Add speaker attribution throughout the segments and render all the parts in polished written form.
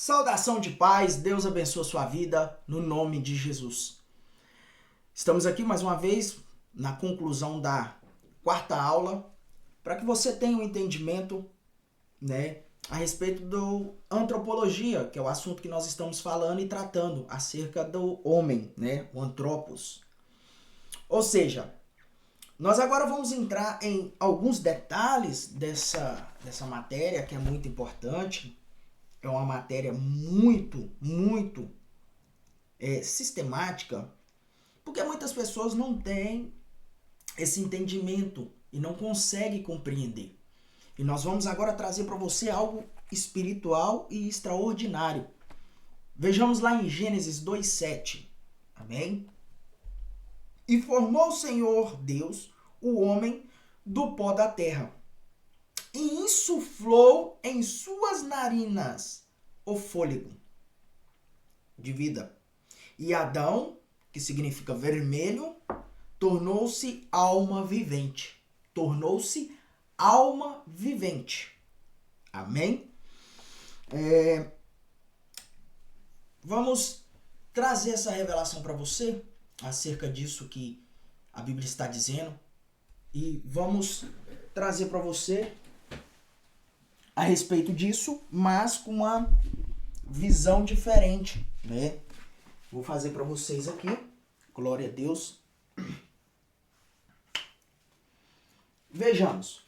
Speaker 1: Saudação de paz, Deus abençoe a sua vida, no nome de Jesus. Estamos aqui mais uma vez na conclusão da quarta aula, para que você tenha um entendimento, a respeito do antropologia, que é o assunto que nós estamos falando e tratando acerca do homem, o antropos. Ou seja, nós agora vamos entrar em alguns detalhes dessa matéria, que é muito importante. É uma matéria muito sistemática, porque muitas pessoas não têm esse entendimento e não conseguem compreender. E nós vamos agora trazer para você algo espiritual e extraordinário. Vejamos lá em Gênesis 2:7. Amém? E formou o Senhor Deus o homem do pó da terra, e insuflou em suas narinas o fôlego de vida. E Adão, que significa vermelho, tornou-se alma vivente. Tornou-se alma vivente. Amém? Vamos trazer essa revelação para você acerca disso que a Bíblia está dizendo. E vamos trazer para você a respeito disso, mas com uma visão diferente, Vou fazer para vocês aqui. Glória a Deus. Vejamos.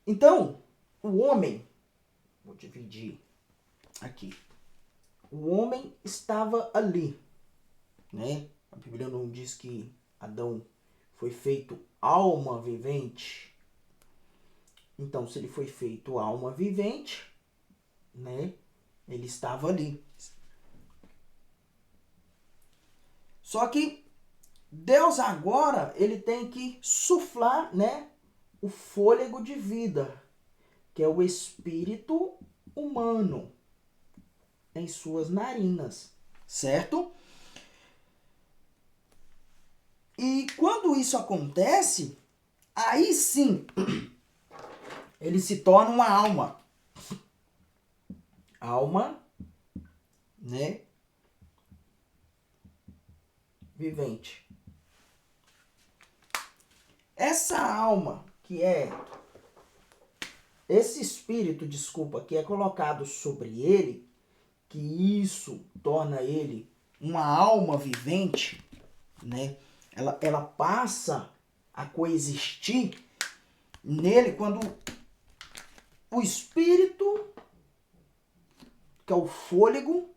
Speaker 1: Então, o homem, vou dividir aqui. O homem estava ali, A Bíblia não diz que Adão foi feito alma vivente. Então, se ele foi feito alma vivente, ele estava ali. Só que Deus agora, ele tem que suflar, o fôlego de vida, que é o espírito humano, em suas narinas, certo? E quando isso acontece, aí sim ele se torna uma alma. Alma, vivente. Essa alma, que é esse espírito, que é colocado sobre ele, que isso torna ele uma alma vivente, ela passa a coexistir nele quando o espírito, que é o fôlego,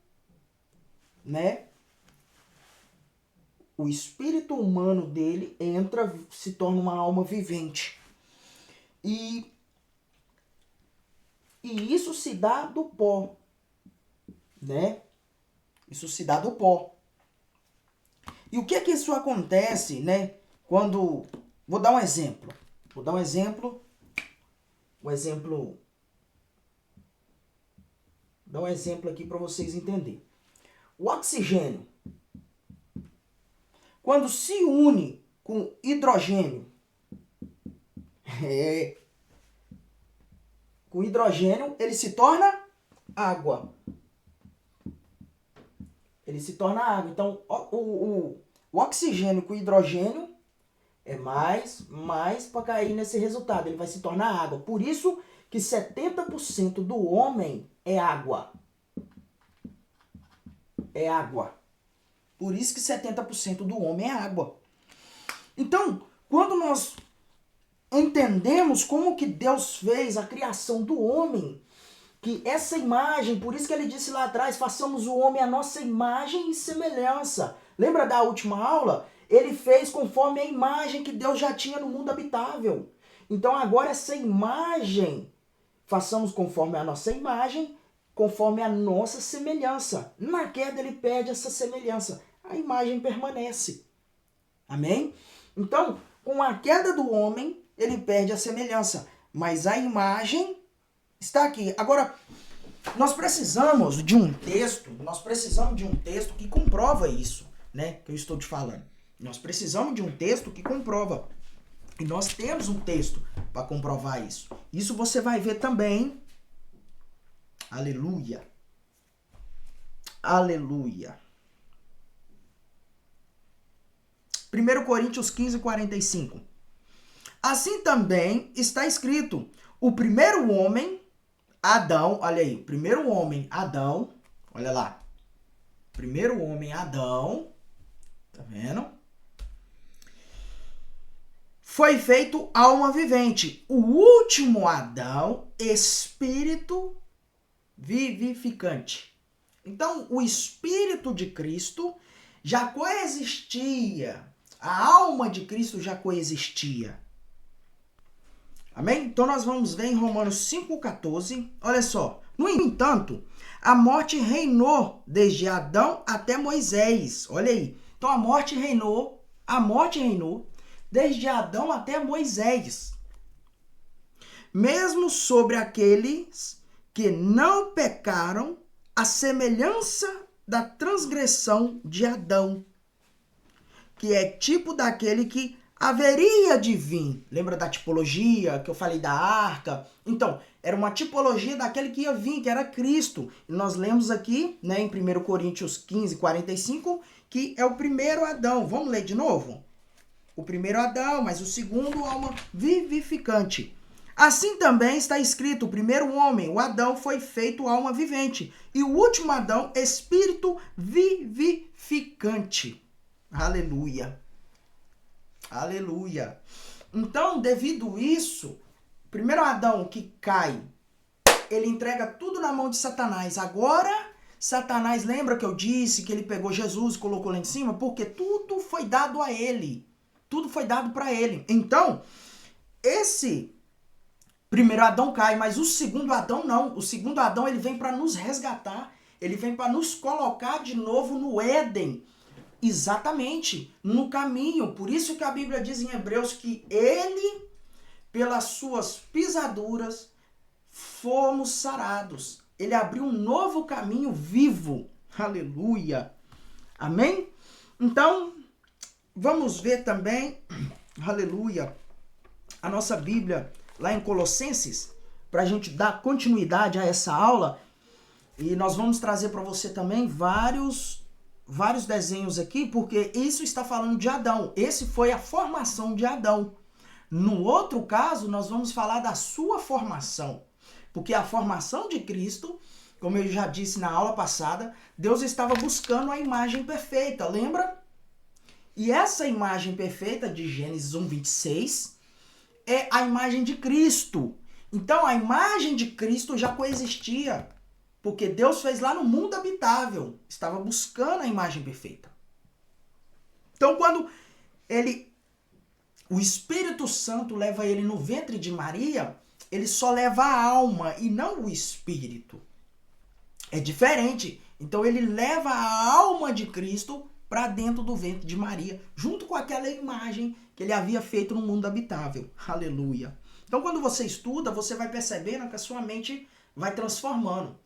Speaker 1: o espírito humano dele entra, se torna uma alma vivente. E isso se dá do pó, Isso se dá do pó. E o que é que isso acontece, quando... Vou dar um exemplo. Dar um exemplo aqui para vocês entenderem. O oxigênio, quando se une com hidrogênio, com hidrogênio, ele se torna água. Então, o oxigênio com hidrogênio é mais para cair nesse resultado. Ele vai se tornar água. Por isso que 70% do homem é água. É água. Por isso que 70% do homem é água. Então, quando nós entendemos como que Deus fez a criação do homem, que essa imagem, por isso que ele disse lá atrás, façamos o homem a nossa imagem e semelhança. Lembra da última aula? Ele fez conforme a imagem que Deus já tinha no mundo habitável. Então agora essa imagem, façamos conforme a nossa imagem, conforme a nossa semelhança. Na queda ele perde essa semelhança. A imagem permanece. Amém? Então, com a queda do homem, ele perde a semelhança. Mas a imagem está aqui. Agora, nós precisamos de um texto que comprova isso, que eu estou te falando. Nós precisamos de um texto que comprova. E nós temos um texto para comprovar isso. Isso você vai ver também Aleluia. Aleluia. 1 Coríntios 15, 45. Assim também está escrito, o primeiro homem, Adão, olha aí, primeiro homem, Adão, olha lá. Primeiro homem, Adão, tá vendo? Foi feito alma vivente. O último Adão, espírito vivificante. Então, o espírito de Cristo já coexistia. A alma de Cristo já coexistia. Amém? Então, nós vamos ver em Romanos 5,14. Olha só. No entanto, a morte reinou desde Adão até Moisés. Olha aí. Então, a morte reinou desde Adão até Moisés. Mesmo sobre aqueles que não pecaram, a semelhança da transgressão de Adão, que é tipo daquele que haveria de vir. Lembra da tipologia que eu falei da arca? Então, era uma tipologia daquele que ia vir, que era Cristo. E nós lemos aqui, né, em 1 Coríntios 15, 45, que é o primeiro Adão. Vamos ler de novo? O primeiro Adão, mas o segundo, alma vivificante. Assim também está escrito, o primeiro homem, o Adão, foi feito alma vivente. E o último Adão, espírito vivificante. Aleluia. Aleluia. Então, devido a isso, o primeiro Adão que cai, ele entrega tudo na mão de Satanás. Agora, Satanás, lembra que eu disse que ele pegou Jesus e colocou lá em cima? Porque tudo foi dado a ele. Tudo foi dado para ele. Então, esse primeiro Adão cai, mas o segundo Adão não. O segundo Adão, ele vem para nos resgatar. Ele vem para nos colocar de novo no Éden. Exatamente, no caminho. Por isso que a Bíblia diz em Hebreus que ele, pelas suas pisaduras, fomos sarados. Ele abriu um novo caminho vivo. Aleluia. Amém? Então, vamos ver também, aleluia, a nossa Bíblia lá em Colossenses, para a gente dar continuidade a essa aula. E nós vamos trazer para você também vários desenhos aqui, porque isso está falando de Adão. Esse foi a formação de Adão. No outro caso, nós vamos falar da sua formação. Porque a formação de Cristo, como eu já disse na aula passada, Deus estava buscando a imagem perfeita, lembra? E essa imagem perfeita de Gênesis 1:26 é a imagem de Cristo. Então a imagem de Cristo já coexistia. Porque Deus fez lá no mundo habitável. Estava buscando a imagem perfeita. Então, quando o Espírito Santo leva ele no ventre de Maria, ele só leva a alma e não o espírito. É diferente. Então, ele leva a alma de Cristo para dentro do ventre de Maria, junto com aquela imagem que ele havia feito no mundo habitável. Aleluia. Então, quando você estuda, você vai percebendo que a sua mente vai transformando.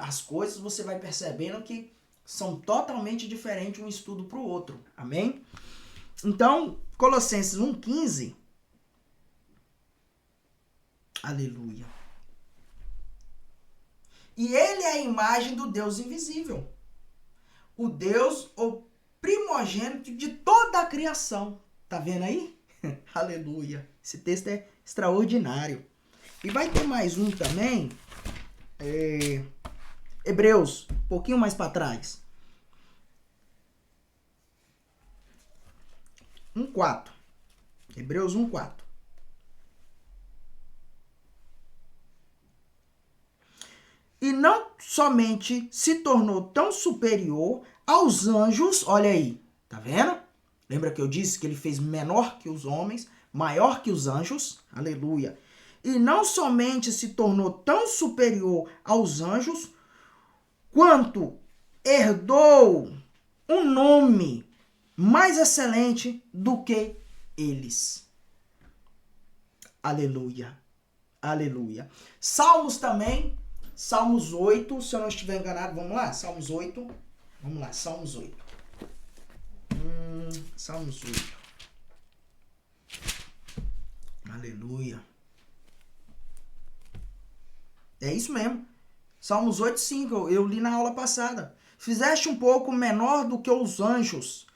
Speaker 1: As coisas você vai percebendo que são totalmente diferentes um estudo para o outro. Amém? Então, Colossenses 1:15. Aleluia. E ele é a imagem do Deus invisível. O Deus, o primogênito de toda a criação. Tá vendo aí? Aleluia. Esse texto é extraordinário. E vai ter mais um também. Hebreus, um pouquinho mais para trás. 1:4. Hebreus 1:4. E não somente se tornou tão superior aos anjos, olha aí, tá vendo? Lembra que eu disse que ele fez menor que os homens, maior que os anjos? Aleluia. E não somente se tornou tão superior aos anjos, quanto herdou um nome mais excelente do que eles. Aleluia. Aleluia. Salmos também, Salmos 8, se eu não estiver enganado, vamos lá? Salmos 8. Vamos lá, Salmos 8. Salmos 8. Aleluia. É isso mesmo. Salmos 8:5, eu li na aula passada. Fizeste um pouco menor do que os anjos,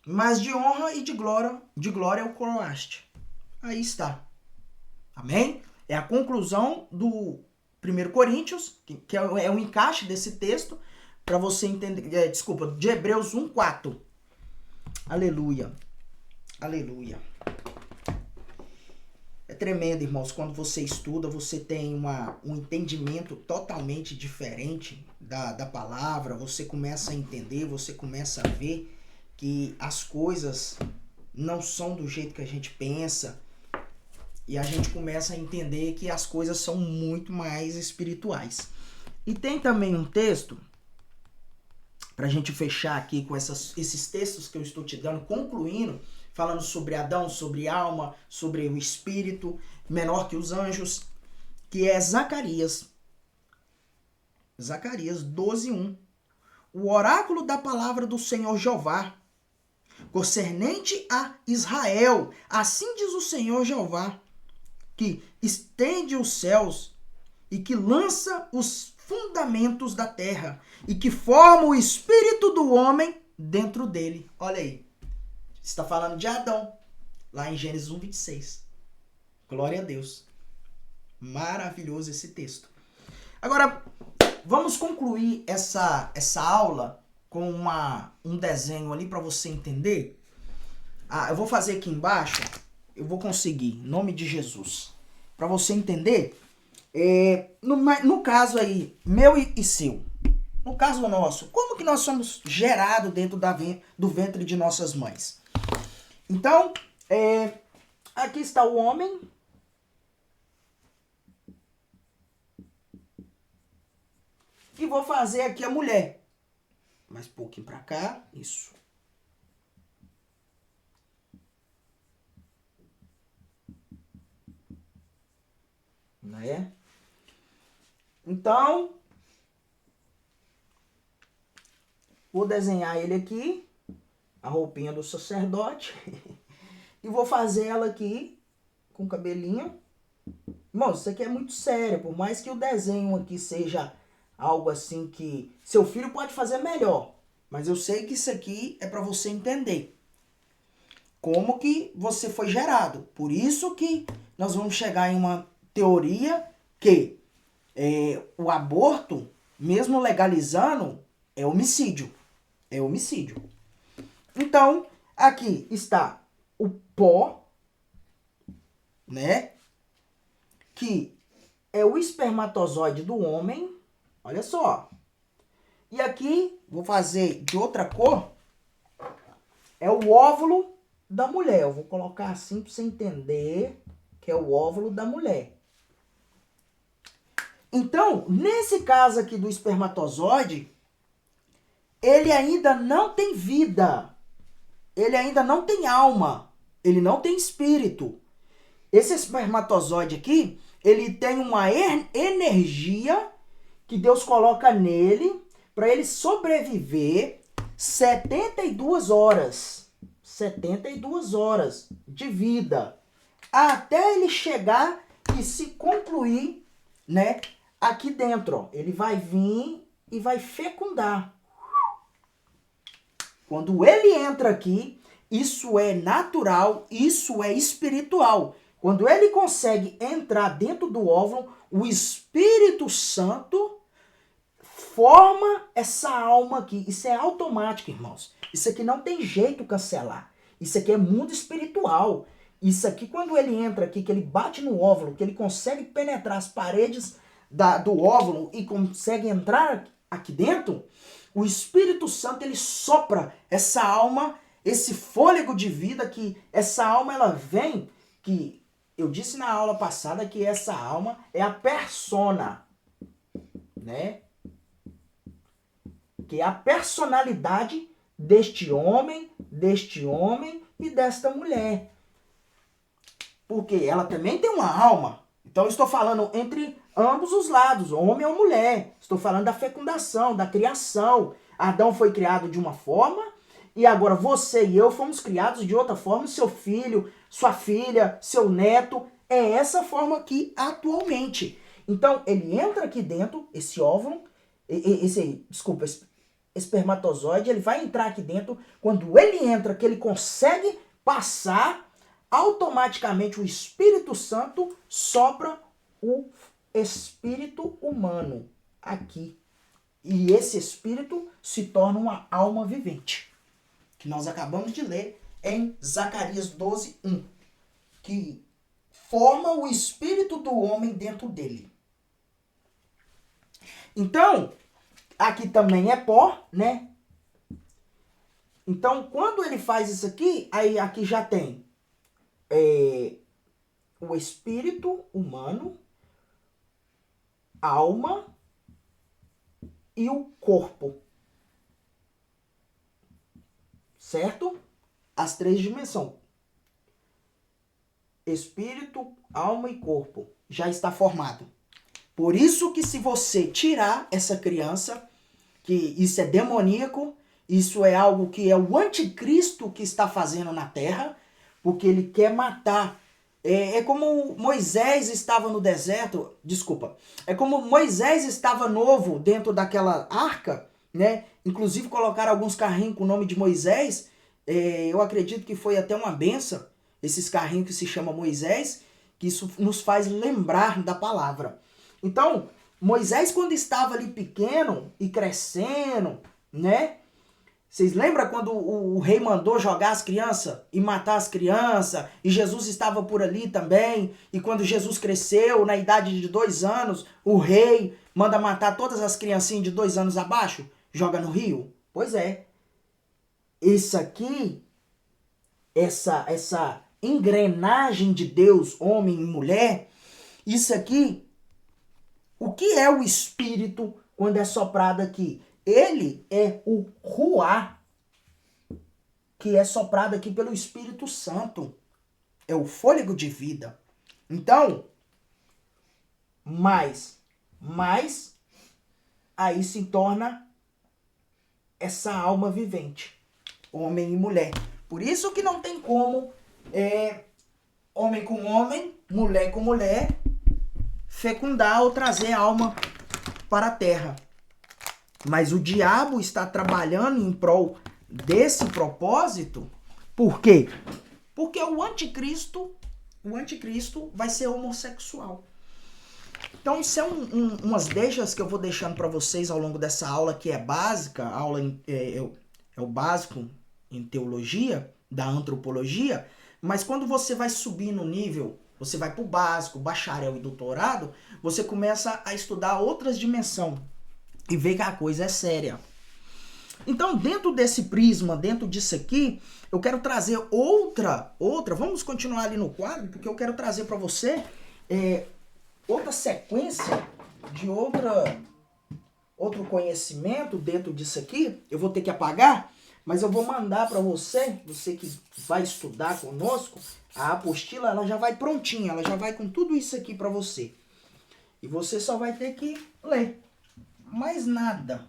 Speaker 1: mas de honra e de glória o coroaste. Aí está. Amém? É a conclusão do 1 Coríntios, que é o encaixe desse texto, para você entender, de Hebreus 1:4. Aleluia. Aleluia. É tremendo, irmãos, quando você estuda, você tem um entendimento totalmente diferente da palavra, você começa a entender, você começa a ver que as coisas não são do jeito que a gente pensa, e a gente começa a entender que as coisas são muito mais espirituais. E tem também um texto, para a gente fechar aqui com esses textos que eu estou te dando, concluindo, falando sobre Adão, sobre alma, sobre o espírito, menor que os anjos, que é Zacarias. Zacarias 12:1. O oráculo da palavra do Senhor Jeová, concernente a Israel. Assim diz o Senhor Jeová, que estende os céus e que lança os fundamentos da terra e que forma o espírito do homem dentro dele. Olha aí. Está falando de Adão, lá em Gênesis 1:26. Glória a Deus. Maravilhoso esse texto. Agora, vamos concluir essa aula com um desenho ali para você entender. Eu vou fazer aqui embaixo, eu vou conseguir, em nome de Jesus. Para você entender, no caso aí, meu e seu, no caso nosso, como que nós somos gerados dentro do ventre de nossas mães? Então, aqui está o homem. E vou fazer aqui a mulher. Mais um pouquinho para cá. Isso. Né? Então, vou desenhar ele aqui. A roupinha do sacerdote. E vou fazer ela aqui com o cabelinho. Irmão, isso aqui é muito sério. Por mais que o desenho aqui seja algo assim que seu filho pode fazer melhor. Mas eu sei que isso aqui é para você entender como que você foi gerado. Por isso que nós vamos chegar em uma teoria que o aborto, mesmo legalizando, é homicídio. É homicídio. Então, aqui está o pó, né? Que é o espermatozoide do homem. Olha só. E aqui, vou fazer de outra cor, é o óvulo da mulher. Eu vou colocar assim para você entender que é o óvulo da mulher. Então, nesse caso aqui do espermatozoide, ele ainda não tem vida. Ele ainda não tem alma. Ele não tem espírito. Esse espermatozoide aqui, ele tem uma energia que Deus coloca nele para ele sobreviver 72 horas. 72 horas de vida. Até ele chegar e se concluir, né, aqui dentro. Ó. Ele vai vir e vai fecundar. Quando ele entra aqui, isso é natural, isso é espiritual. Quando ele consegue entrar dentro do óvulo, o Espírito Santo forma essa alma aqui. Isso é automático, irmãos. Isso aqui não tem jeito cancelar. Isso aqui é mundo espiritual. Isso aqui, quando ele entra aqui, que ele bate no óvulo, que ele consegue penetrar as paredes do óvulo e consegue entrar aqui dentro, o Espírito Santo, ele sopra essa alma, esse fôlego de vida, que essa alma, ela vem, que eu disse na aula passada que essa alma é a persona, né? Que é a personalidade deste homem e desta mulher. Porque ela também tem uma alma. Então eu estou falando entre ambos os lados, homem ou mulher. Estou falando da fecundação, da criação. Adão foi criado de uma forma e agora você e eu fomos criados de outra forma. Seu filho, sua filha, seu neto, é essa forma aqui atualmente. Então, ele entra aqui dentro, esse óvulo, esse espermatozoide, ele vai entrar aqui dentro. Quando ele entra, que ele consegue passar, automaticamente o Espírito Santo sopra o espírito humano aqui. E esse espírito se torna uma alma vivente, que nós acabamos de ler em Zacarias 12:1, que forma o espírito do homem dentro dele. Então, aqui também é pó, né? Então, quando ele faz isso aqui, aí aqui já tem o espírito humano, alma e o corpo. Certo? As três dimensões. Espírito, alma e corpo. Já está formado. Por isso que se você tirar essa criança, que isso é demoníaco, isso é algo que é o anticristo que está fazendo na terra, porque ele quer matar. É como Moisés estava no deserto, é como Moisés estava novo dentro daquela arca, né? Inclusive colocaram alguns carrinhos com o nome de Moisés, eu acredito que foi até uma benção, esses carrinhos que se chama Moisés, que isso nos faz lembrar da palavra. Então, Moisés quando estava ali pequeno e crescendo, né? Vocês lembram quando o rei mandou jogar as crianças e matar as crianças? E Jesus estava por ali também. E quando Jesus cresceu, na idade de 2 anos, o rei manda matar todas as criancinhas de 2 anos abaixo? Joga no rio? Pois é. Isso aqui, essa engrenagem de Deus, homem e mulher, isso aqui, o que é o espírito quando é soprado aqui? Ele é o ruá, que é soprado aqui pelo Espírito Santo. É o fôlego de vida. Então, mais, aí se torna essa alma vivente. Homem e mulher. Por isso que não tem como homem com homem, mulher com mulher, fecundar ou trazer a alma para a terra. Mas o diabo está trabalhando em prol desse propósito. Por quê? Porque o anticristo vai ser homossexual. Então isso é umas deixas que eu vou deixando para vocês ao longo dessa aula que é básica, é o básico em teologia, da antropologia, mas quando você vai subir no nível, você vai para o básico, bacharel e doutorado, você começa a estudar outras dimensões e ver que a coisa é séria. Então, dentro desse prisma, dentro disso aqui, eu quero trazer outra, vamos continuar ali no quadro, porque eu quero trazer para você outra sequência de outro conhecimento dentro disso aqui. Eu vou ter que apagar, mas eu vou mandar para você que vai estudar conosco, a apostila ela já vai prontinha, ela já vai com tudo isso aqui para você. E você só vai ter que ler. Mais nada.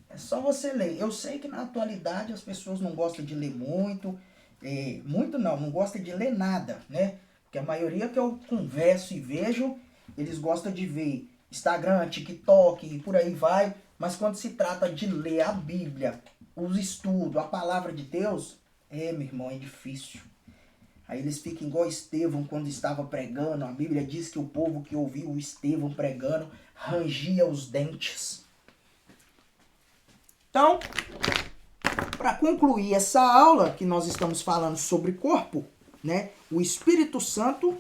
Speaker 1: É só você ler. Eu sei que na atualidade as pessoas não gostam de ler muito. Não gostam de ler nada, né? Porque a maioria que eu converso e vejo, eles gostam de ver Instagram, TikTok e por aí vai. Mas quando se trata de ler a Bíblia, os estudos, a palavra de Deus, meu irmão, é difícil. Aí eles ficam igual Estevão quando estava pregando. A Bíblia diz que o povo que ouviu o Estevão pregando rangia os dentes. Então, para concluir essa aula que nós estamos falando sobre corpo, né? O Espírito Santo,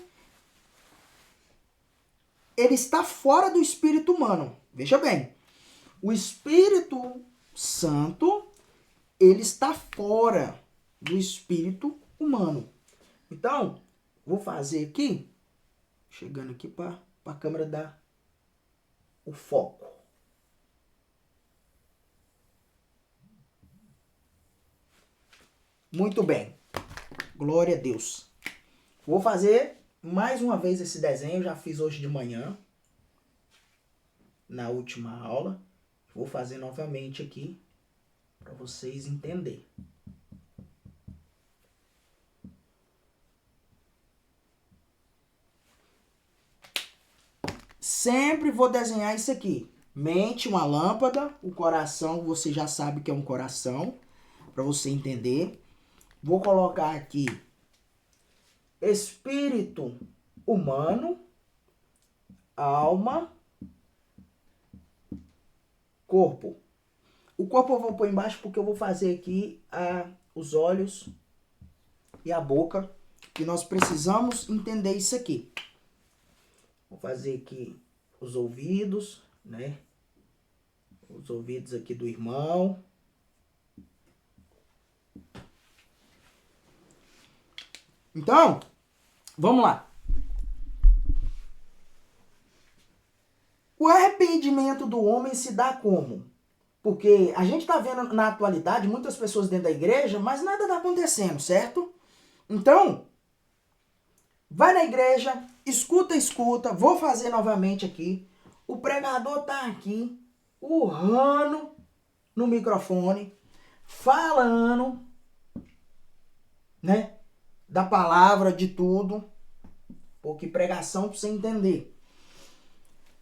Speaker 1: ele está fora do espírito humano. Veja bem, o Espírito Santo, ele está fora do espírito humano. Então, vou fazer aqui, chegando aqui para a câmera dar o foco. Muito bem. Glória a Deus. Vou fazer mais uma vez esse desenho. Já fiz hoje de manhã. Na última aula. Vou fazer novamente aqui. Para vocês entenderem. sempre vou desenhar isso aqui. Mente, uma lâmpada, o coração, você já sabe que é um coração, para você entender. Vou colocar aqui espírito humano, alma, corpo. O corpo eu vou pôr embaixo porque eu vou fazer aqui os olhos e a boca, que nós precisamos entender isso aqui. Vou fazer aqui os ouvidos, né? Os ouvidos aqui do irmão. Então, vamos lá. O arrependimento do homem se dá como? Porque a gente está vendo na atualidade muitas pessoas dentro da igreja, mas nada está acontecendo, certo? Então, vai na igreja, escuta. Vou fazer novamente aqui. O pregador tá aqui, urrando no microfone, falando, né? Da palavra, de tudo. Porque pregação pra você entender.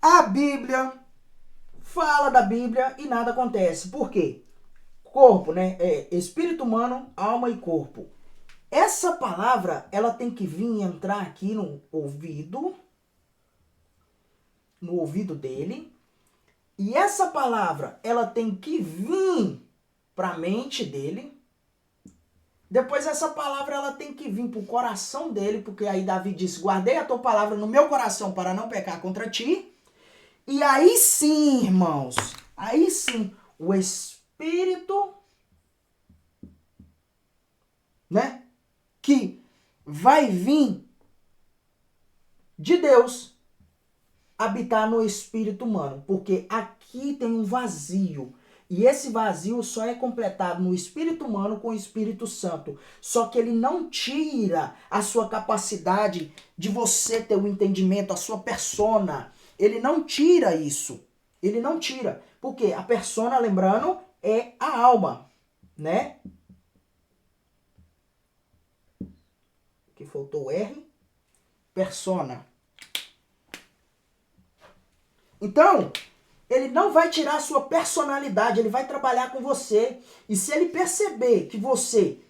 Speaker 1: A Bíblia fala da Bíblia e nada acontece. Por quê? Corpo, né? Espírito humano, alma e corpo. Essa palavra, ela tem que vir entrar aqui no ouvido dele. E essa palavra, ela tem que vir para a mente dele. Depois essa palavra, ela tem que vir para o coração dele, porque aí Davi disse, guardei a tua palavra no meu coração para não pecar contra ti. E aí sim, irmãos, aí sim, o Espírito, né, que vai vir de Deus habitar no espírito humano, porque aqui tem um vazio, e esse vazio só é completado no espírito humano com o Espírito Santo, só que ele não tira a sua capacidade de você ter o entendimento, a sua persona, ele não tira isso, ele não tira, porque a persona, lembrando, é a alma, né? Que faltou o R, persona. Então, ele não vai tirar a sua personalidade, ele vai trabalhar com você. E se ele perceber que você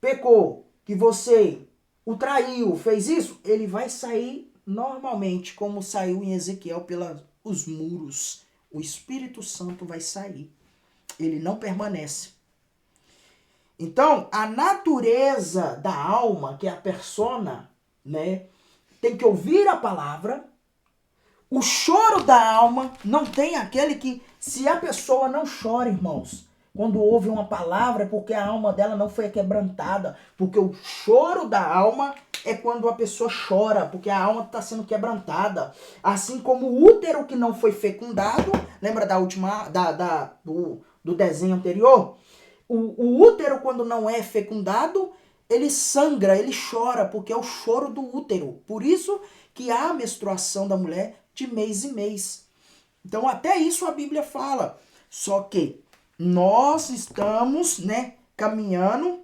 Speaker 1: pecou, que você o traiu, fez isso, ele vai sair normalmente, como saiu em Ezequiel pelos muros. O Espírito Santo vai sair. Ele não permanece. Então, a natureza da alma, que é a persona, né, tem que ouvir a palavra. O choro da alma não tem aquele que, se a pessoa não chora, irmãos, quando ouve uma palavra é porque a alma dela não foi quebrantada. Porque o choro da alma é quando a pessoa chora, porque a alma está sendo quebrantada. Assim como o útero que não foi fecundado, lembra da última, do desenho anterior? O útero, quando não é fecundado, ele sangra, ele chora, porque é o choro do útero. Por isso que há a menstruação da mulher de mês em mês. Então, até isso a Bíblia fala. Só que nós estamos, né, caminhando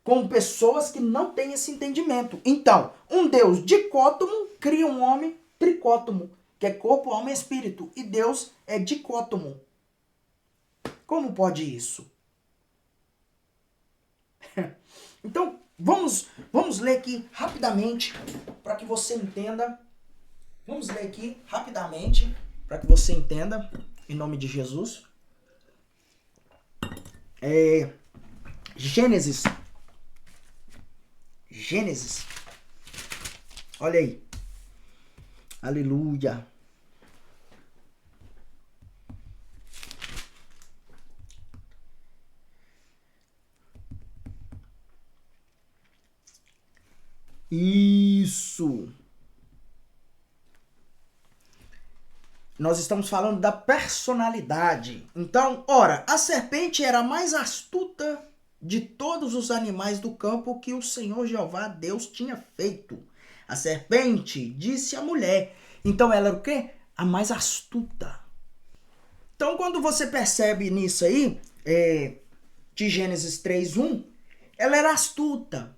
Speaker 1: com pessoas que não têm esse entendimento. Então, um Deus dicótomo cria um homem tricótomo, que é corpo, alma e espírito. E Deus é dicótomo. Como pode isso? Então, vamos ler aqui rapidamente para que você entenda. Vamos ler aqui rapidamente para que você entenda, em nome de Jesus. Gênesis. Olha aí. Aleluia. Isso. Nós estamos falando da personalidade. Então, ora, a serpente era a mais astuta de todos os animais do campo que o Senhor Jeová Deus tinha feito. A serpente disse à mulher. Então, ela era o quê? A mais astuta. Então, quando você percebe nisso aí, de Gênesis 3:1, ela era astuta.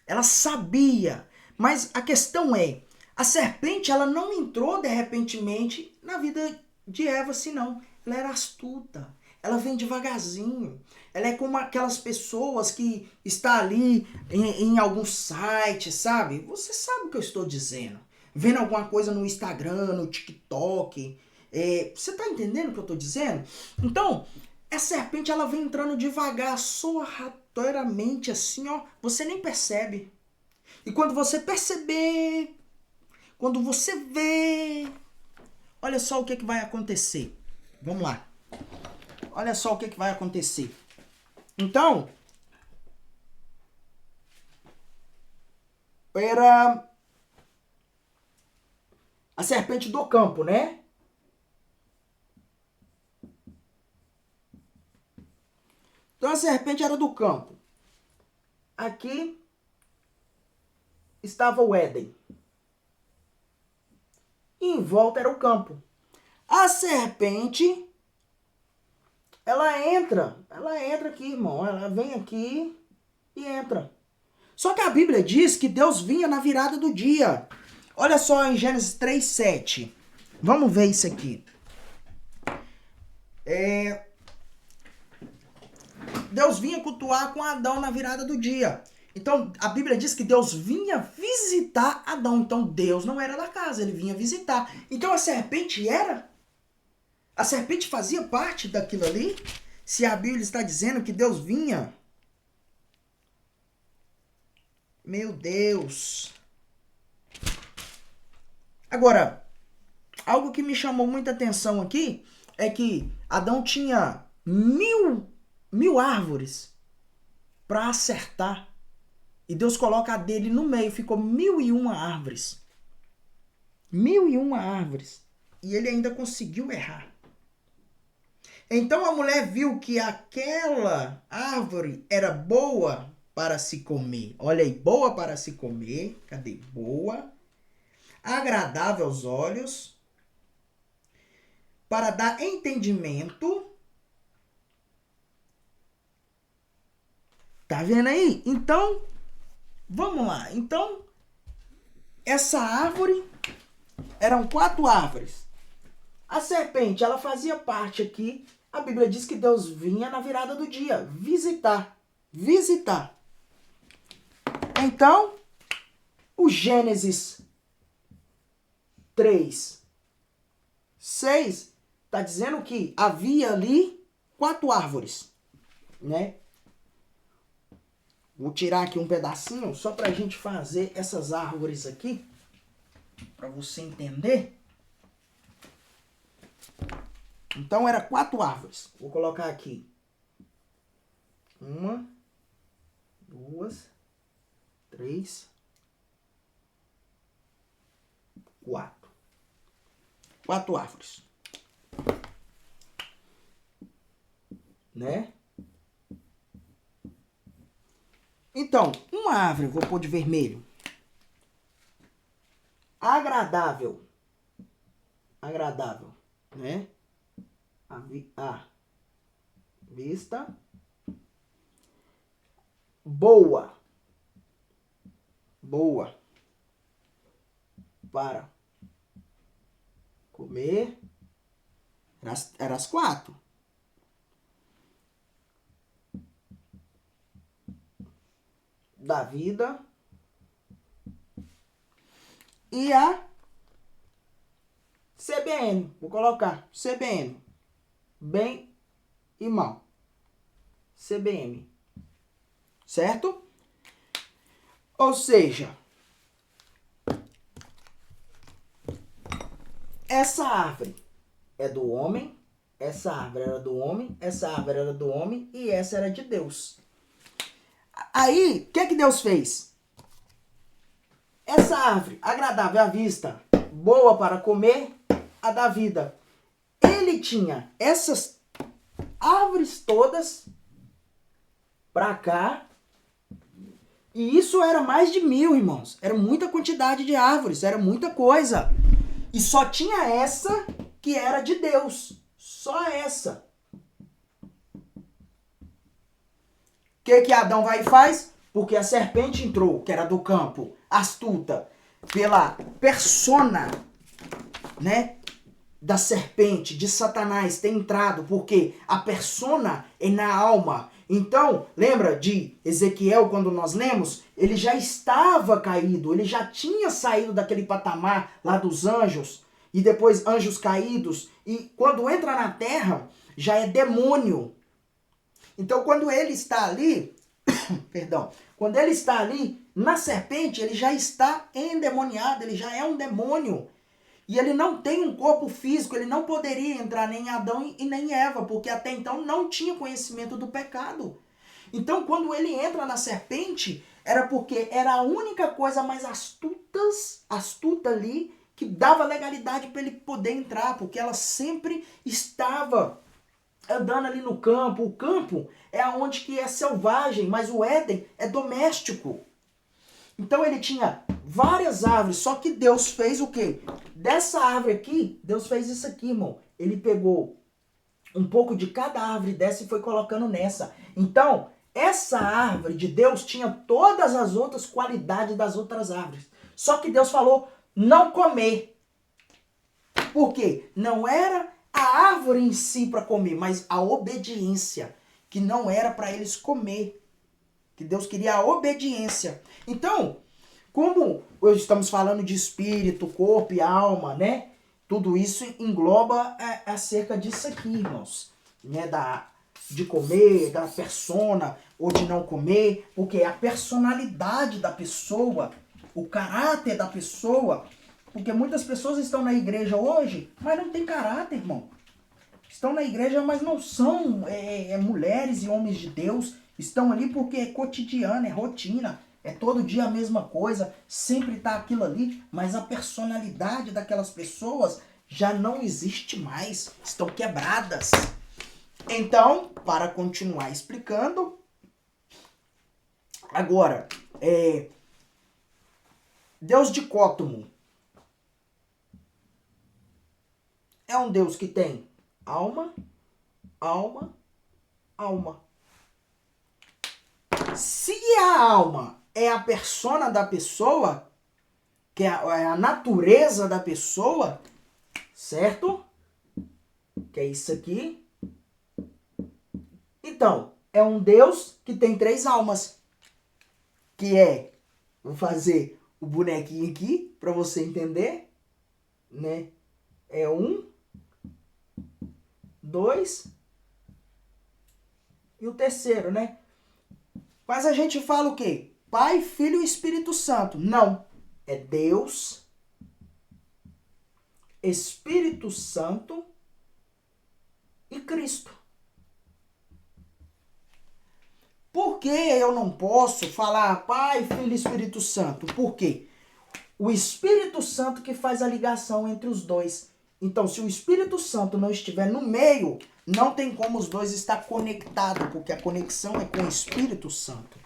Speaker 1: Ela sabia. Mas a questão é, A serpente, ela não entrou de repentemente na vida de Eva assim, não. Ela era astuta. Ela vem devagarzinho. Ela é como aquelas pessoas que está ali em algum site, sabe? Você sabe o que eu estou dizendo. Vendo alguma coisa no Instagram, no TikTok. Você tá entendendo o que eu estou dizendo? Então, a serpente, ela vem entrando devagar, sorrateiramente assim, ó. Você nem percebe. E quando você perceber, quando você vê, olha só o que vai acontecer. Vamos lá. Olha só o que vai acontecer. Então, era a serpente do campo, né? Então a serpente era do campo. Aqui estava o Éden. E em volta era o campo. A serpente, ela entra aqui, irmão. Ela vem aqui e entra. Só que a Bíblia diz que Deus vinha na virada do dia. Olha só em Gênesis 3:7. Vamos ver isso aqui. Deus vinha cultuar com Adão na virada do dia. Então, a Bíblia diz que Deus vinha visitar Adão. Então, Deus não era da casa, ele vinha visitar. Então, a serpente era? A serpente fazia parte daquilo ali? Se a Bíblia está dizendo que Deus vinha... Meu Deus. Agora, algo que me chamou muita atenção aqui é que Adão tinha mil árvores para acertar. E Deus coloca a dele no meio. Ficou 1.001 árvores. 1.001 árvores. E ele ainda conseguiu errar. Então a mulher viu que aquela árvore era boa para se comer. Olha aí, boa para se comer. Cadê? Boa. Agradável aos olhos. Para dar entendimento. Tá vendo aí? Então, vamos lá. Então, essa árvore, eram 4 árvores. A serpente, ela fazia parte aqui. A Bíblia diz que Deus vinha na virada do dia. Visitar. Então, o Gênesis 3:6 está dizendo que havia ali 4 árvores, né? Vou tirar aqui um pedacinho só para a gente fazer essas árvores aqui, para você entender. Então, era 4 árvores. Vou colocar aqui. 1, 2, 3, 4. 4 árvores. Né? Então, uma árvore, vou pôr de vermelho. Agradável, né? A vista. Boa para comer. Era as 4. Da vida. E a CBN. Vou colocar CBN. Bem e mal. CBM. Certo? Ou seja, essa árvore é do homem, essa árvore era do homem, essa árvore era do homem e essa era de Deus. Aí, o que Deus fez? Essa árvore, agradável à vista, boa para comer, a da vida. Ele tinha essas árvores todas pra cá. E isso era mais de 1.000, irmãos. Era muita quantidade de árvores, era muita coisa. E só tinha essa que era de Deus. Só essa. O que Adão vai e faz? Porque a serpente entrou, que era do campo, astuta. pela persona, né, da serpente, de Satanás ter entrado, porque a persona é na alma. Então, lembra de Ezequiel, quando nós lemos? Ele já estava caído, ele já tinha saído daquele patamar lá dos anjos, e depois anjos caídos, e quando entra na terra, já é demônio. Então, quando ele está ali, perdão, quando ele está ali na serpente, ele já está endemoniado, ele já é um demônio. E ele não tem um corpo físico, ele não poderia entrar nem em Adão e nem em Eva, porque até então não tinha conhecimento do pecado. Então, quando ele entra na serpente, era porque era a única coisa mais astuta ali, que dava legalidade para ele poder entrar, porque ela sempre estava andando ali no campo. O campo é onde que é selvagem, mas o Éden é doméstico. Então ele tinha várias árvores, só que Deus fez o quê? Dessa árvore aqui, Deus fez isso aqui, irmão. Ele pegou um pouco de cada árvore dessa e foi colocando nessa. Então, essa árvore de Deus tinha todas as outras qualidades das outras árvores. Só que Deus falou não comer. Por quê? Não era a árvore em si para comer, mas a obediência, que não era para eles comer. Que Deus queria a obediência. Então, como hoje estamos falando de espírito, corpo e alma, né? Tudo isso engloba acerca disso aqui, irmãos. Né? De comer, da persona, ou de não comer, porque é a personalidade da pessoa, o caráter da pessoa. Porque muitas pessoas estão na igreja hoje, mas não tem caráter, irmão. Estão na igreja, mas não são mulheres e homens de Deus. Estão ali porque é cotidiano, é rotina. É todo dia a mesma coisa. Sempre está aquilo ali. Mas a personalidade daquelas pessoas já não existe mais. Estão quebradas. Então, para continuar explicando. Agora, Deus dicótomo. É um Deus que tem alma, alma, alma. Se a alma é a persona da pessoa, que é a natureza da pessoa, certo? Que é isso aqui. Então, é um Deus que tem 3 almas. Que é, vou fazer o bonequinho aqui para você entender, né? É 1, 2 e o terceiro, né? Mas a gente fala o quê? Pai, Filho e Espírito Santo. Não. É Deus, Espírito Santo e Cristo. Por que eu não posso falar Pai, Filho e Espírito Santo? Por quê? O Espírito Santo que faz a ligação entre os dois. Então, se o Espírito Santo não estiver no meio, não tem como os dois estar conectados, porque a conexão é com o Espírito Santo.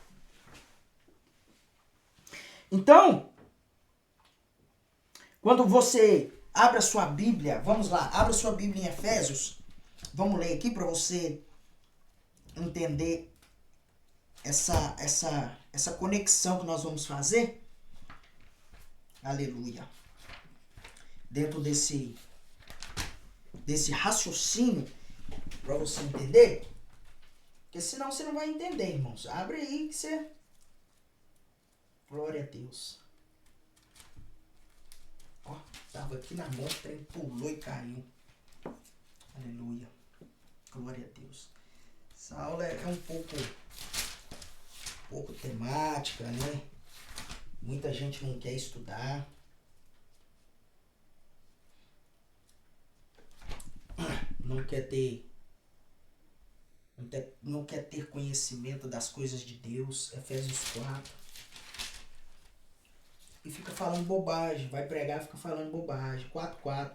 Speaker 1: Então, quando você abre a sua Bíblia, vamos lá, abre a sua Bíblia em Efésios, vamos ler aqui para você entender essa conexão que nós vamos fazer. Aleluia. Dentro desse raciocínio, para você entender, porque senão você não vai entender, irmãos. Abre aí que você... Glória a Deus. Ó, tava aqui na mão, o trem pulou e caiu. Aleluia. Glória a Deus. Essa aula é um pouco temática, né? Muita gente não quer estudar. Não quer ter conhecimento das coisas de Deus. Efésios 4. E fica falando bobagem. Vai pregar e fica falando bobagem. 4:4.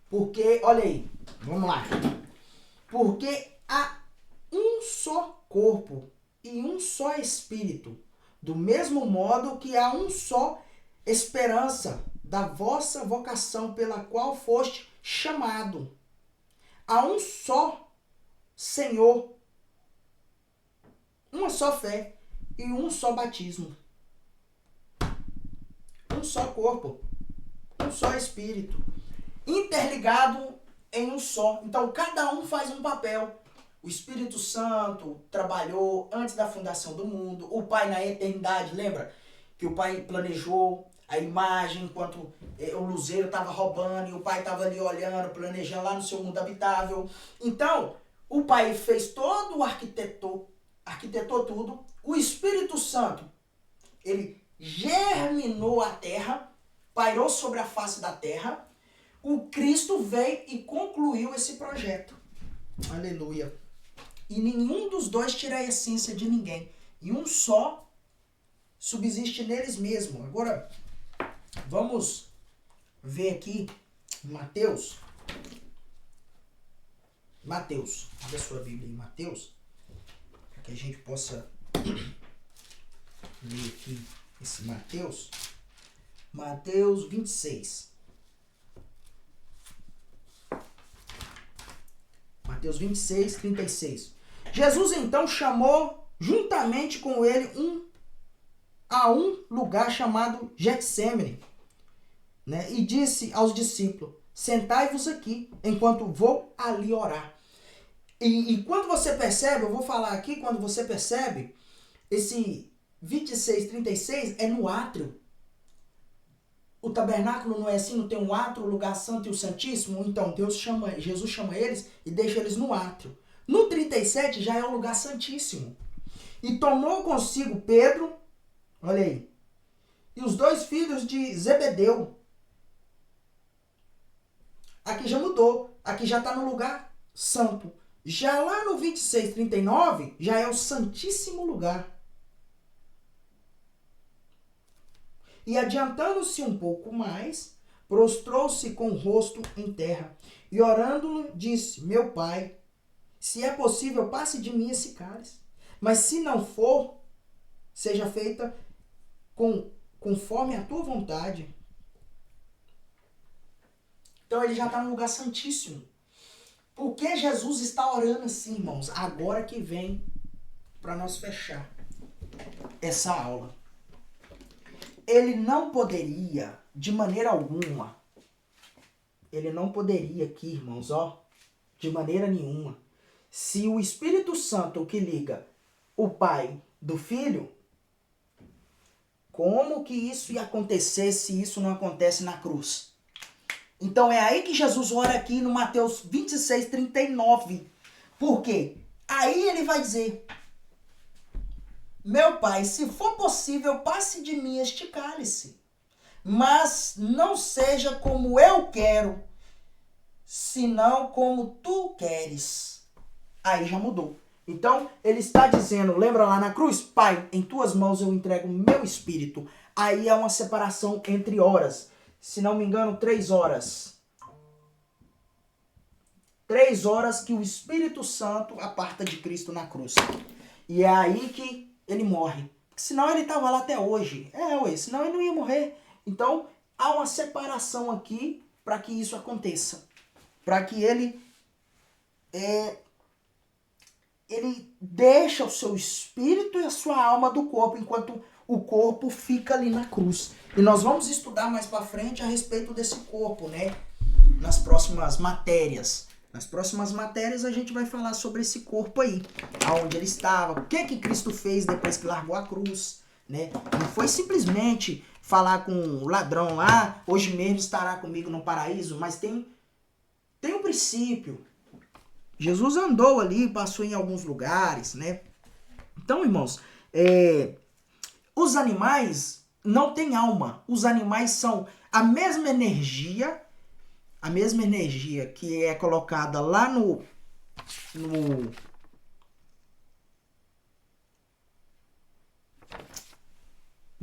Speaker 1: Porque, olha aí, vamos lá. Porque há um só corpo e um só espírito, do mesmo modo que há um só esperança da vossa vocação pela qual foste chamado. Há um só Senhor, uma só fé e um só batismo. Um um só corpo, um só espírito, interligado em um só. Então cada um faz um papel. O Espírito Santo trabalhou antes da fundação do mundo. O Pai na eternidade, lembra? Que o Pai planejou a imagem enquanto o luzeiro estava roubando e o Pai estava ali olhando, planejando lá no seu mundo habitável. Então, o Pai fez todo o arquitetou tudo. O Espírito Santo, ele germinou a terra, pairou sobre a face da terra. O Cristo veio e concluiu esse projeto. Aleluia. E nenhum dos dois tira a essência de ninguém. E um só subsiste neles mesmo. Agora, vamos ver aqui Mateus. Mateus. Abre a sua Bíblia em Mateus. Para que a gente possa ler aqui esse Mateus. Mateus 26. Mateus 26, 36. Jesus então chamou juntamente com ele a um lugar chamado Getsêmani, né? E disse aos discípulos: sentai-vos aqui, enquanto vou ali orar. E quando você percebe, eu vou falar aqui, quando você percebe, esse 26, 36 é no átrio. O tabernáculo não é assim, não tem um átrio, o lugar santo e o santíssimo? Então Jesus chama eles e deixa eles no átrio. No 37 já é o lugar santíssimo. E tomou consigo Pedro, olha aí, e os 2 filhos de Zebedeu. Aqui já mudou, aqui já está no lugar santo. Já lá no 26, 39, já é o santíssimo lugar. E adiantando-se um pouco mais, prostrou-se com o rosto em terra. E orando-lhe, disse: meu Pai, se é possível, passe de mim esse cálice. Mas se não for, seja feita conforme a tua vontade. Então ele já está no lugar santíssimo. Por que Jesus está orando assim, irmãos? Agora que vem para nós fechar essa aula. Ele não poderia, de maneira alguma, ele não poderia aqui, irmãos, de maneira nenhuma, se o Espírito Santo, o que liga o Pai do Filho, como que isso ia acontecer se isso não acontece na cruz? Então é aí que Jesus ora aqui no Mateus 26, 39. Por quê? Aí ele vai dizer: meu Pai, se for possível, passe de mim este cálice, mas não seja como eu quero, senão como tu queres. Aí já mudou. Então, ele está dizendo, lembra lá na cruz? Pai, em tuas mãos eu entrego meu espírito. Aí é uma separação entre horas. Se não me engano, 3 horas. 3 horas que o Espírito Santo aparta de Cristo na cruz. E é aí que ele morre. Senão ele estava lá até hoje. Senão ele não ia morrer. Então, há uma separação aqui para que isso aconteça. Para que ele deixa o seu espírito e a sua alma do corpo, enquanto o corpo fica ali na cruz. E nós vamos estudar mais para frente a respeito desse corpo, né? Nas próximas matérias. Nas próximas matérias a gente vai falar sobre esse corpo aí, aonde ele estava, o que Cristo fez depois que largou a cruz, né? Não foi simplesmente falar com o ladrão lá, hoje mesmo estará comigo no paraíso, mas tem um princípio. Jesus andou ali, passou em alguns lugares, né? Então, irmãos, os animais não têm alma. Os animais são a mesma energia que é colocada lá no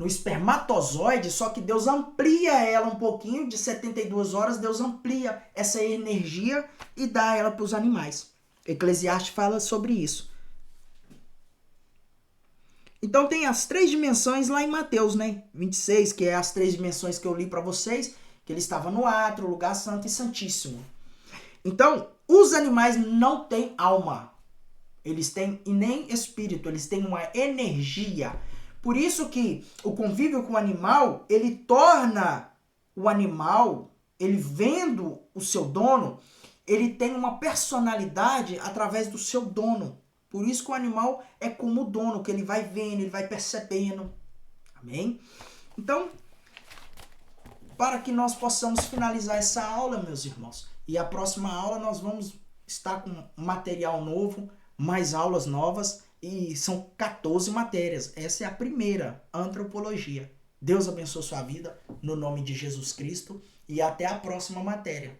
Speaker 1: espermatozoide, só que Deus amplia ela um pouquinho, de 72 horas, Deus amplia essa energia e dá ela para os animais. Eclesiastes fala sobre isso. Então tem as 3 dimensões lá em Mateus, né? 26, que é as 3 dimensões que eu li para vocês, que ele estava no átrio, lugar santo e santíssimo. Então, os animais não têm alma. Eles têm, e nem espírito, eles têm uma energia. Por isso que o convívio com o animal, ele torna o animal, ele vendo o seu dono, ele tem uma personalidade através do seu dono. Por isso que o animal é como o dono, que ele vai vendo, ele vai percebendo. Amém? Então, para que nós possamos finalizar essa aula, meus irmãos, e a próxima aula nós vamos estar com material novo, mais aulas novas, e são 14 matérias. Essa é a primeira, antropologia. Deus abençoe sua vida, no nome de Jesus Cristo, e até a próxima matéria.